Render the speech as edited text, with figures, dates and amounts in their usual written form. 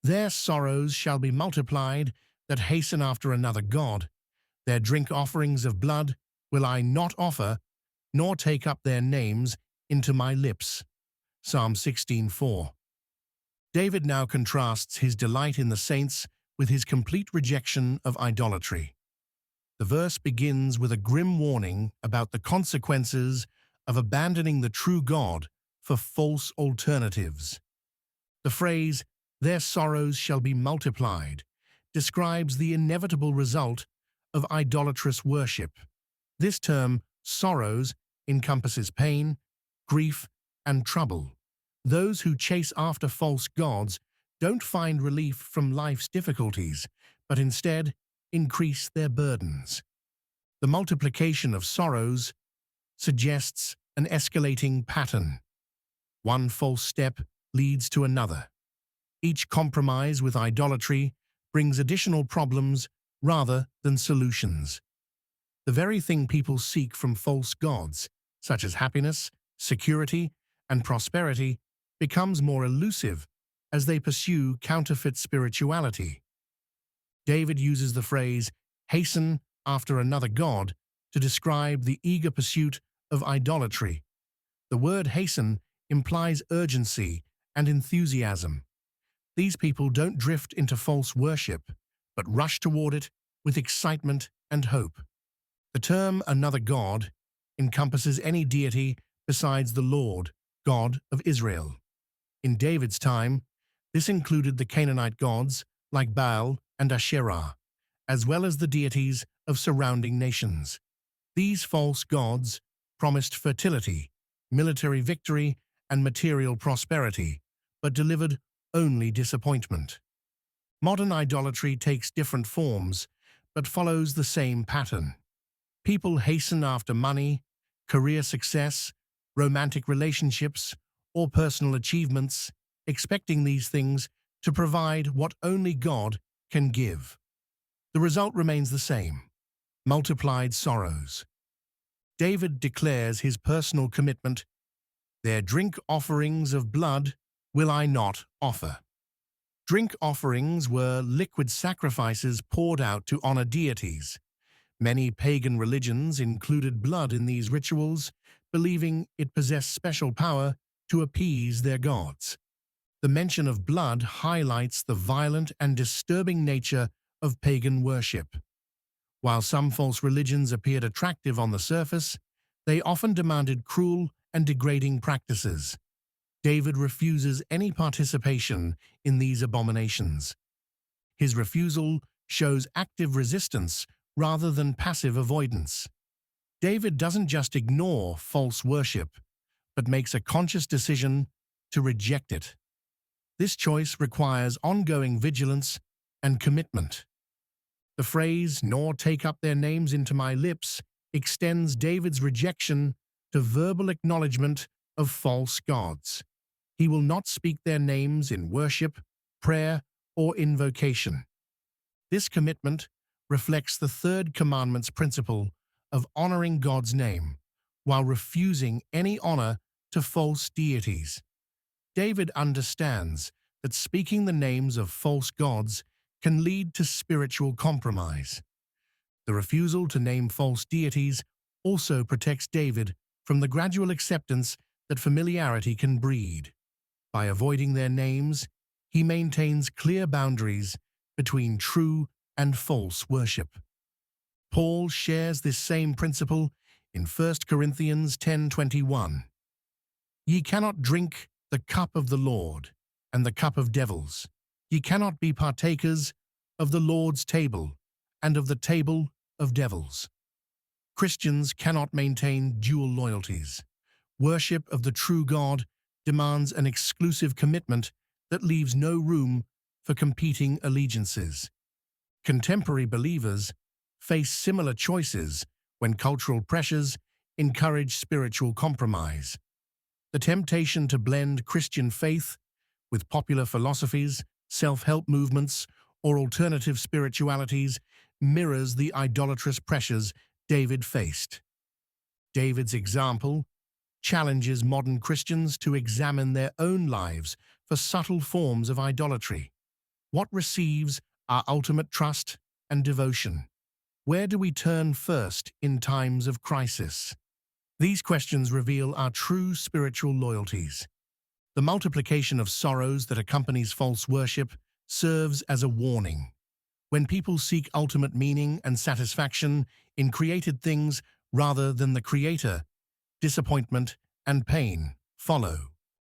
Their sorrows shall be multiplied that hasten after another god. Their drink offerings of blood will I not offer, nor take up their names into my lips. Psalm 16:4. David now contrasts his delight in the saints with his complete rejection of idolatry. The verse begins with a grim warning about the consequences of abandoning the true God for false alternatives. The phrase, "their sorrows shall be multiplied," describes the inevitable result of idolatrous worship. This term, sorrows, encompasses pain, grief, and trouble. Those who chase after false gods don't find relief from life's difficulties, but instead increase their burdens. The multiplication of sorrows suggests an escalating pattern. One false step leads to another. Each compromise with idolatry brings additional problems rather than solutions. The very thing people seek from false gods, such as happiness, security, and prosperity, becomes more elusive as they pursue counterfeit spirituality. David uses the phrase, "hasten after another god," to describe the eager pursuit of idolatry. The word hasten implies urgency and enthusiasm. These people don't drift into false worship, but rush toward it with excitement and hope. The term "another god" encompasses any deity besides the Lord, God of Israel. In David's time, this included the Canaanite gods like Baal and Asherah, as well as the deities of surrounding nations. These false gods promised fertility, military victory, and material prosperity, but delivered only disappointment. Modern idolatry takes different forms, but follows the same pattern. People hasten after money, career success, romantic relationships, or personal achievements, expecting these things to provide what only God can give. The result remains the same: multiplied sorrows. David declares his personal commitment, "Their drink offerings of blood will I not offer." Drink offerings were liquid sacrifices poured out to honor deities. Many pagan religions included blood in these rituals, believing it possessed special power to appease their gods. The mention of blood highlights the violent and disturbing nature of pagan worship. While some false religions appeared attractive on the surface, they often demanded cruel and degrading practices. David refuses any participation in these abominations. His refusal shows active resistance rather than passive avoidance. David doesn't just ignore false worship, but makes a conscious decision to reject it. This choice requires ongoing vigilance and commitment. The phrase, "nor take up their names into my lips," extends David's rejection to verbal acknowledgement of false gods. He will not speak their names in worship, prayer, or invocation. This commitment reflects the third commandment's principle of honoring God's name, while refusing any honor to false deities. David understands that speaking the names of false gods can lead to spiritual compromise. The refusal to name false deities also protects David from the gradual acceptance that familiarity can breed. By avoiding their names, he maintains clear boundaries between true and false worship. Paul shares this same principle in 1 Corinthians 10:21. "Ye cannot drink the cup of the Lord and the cup of devils. Ye cannot be partakers of the Lord's table and of the table of devils." Christians cannot maintain dual loyalties. Worship of the true God demands an exclusive commitment that leaves no room for competing allegiances. Contemporary believers face similar choices when cultural pressures encourage spiritual compromise. The temptation to blend Christian faith with popular philosophies, self-help movements, or alternative spiritualities mirrors the idolatrous pressures David faced. David's example challenges modern Christians to examine their own lives for subtle forms of idolatry. What receives our ultimate trust and devotion? Where do we turn first in times of crisis? These questions reveal our true spiritual loyalties. The multiplication of sorrows that accompanies false worship serves as a warning. When people seek ultimate meaning and satisfaction in created things rather than the Creator, disappointment and pain follow.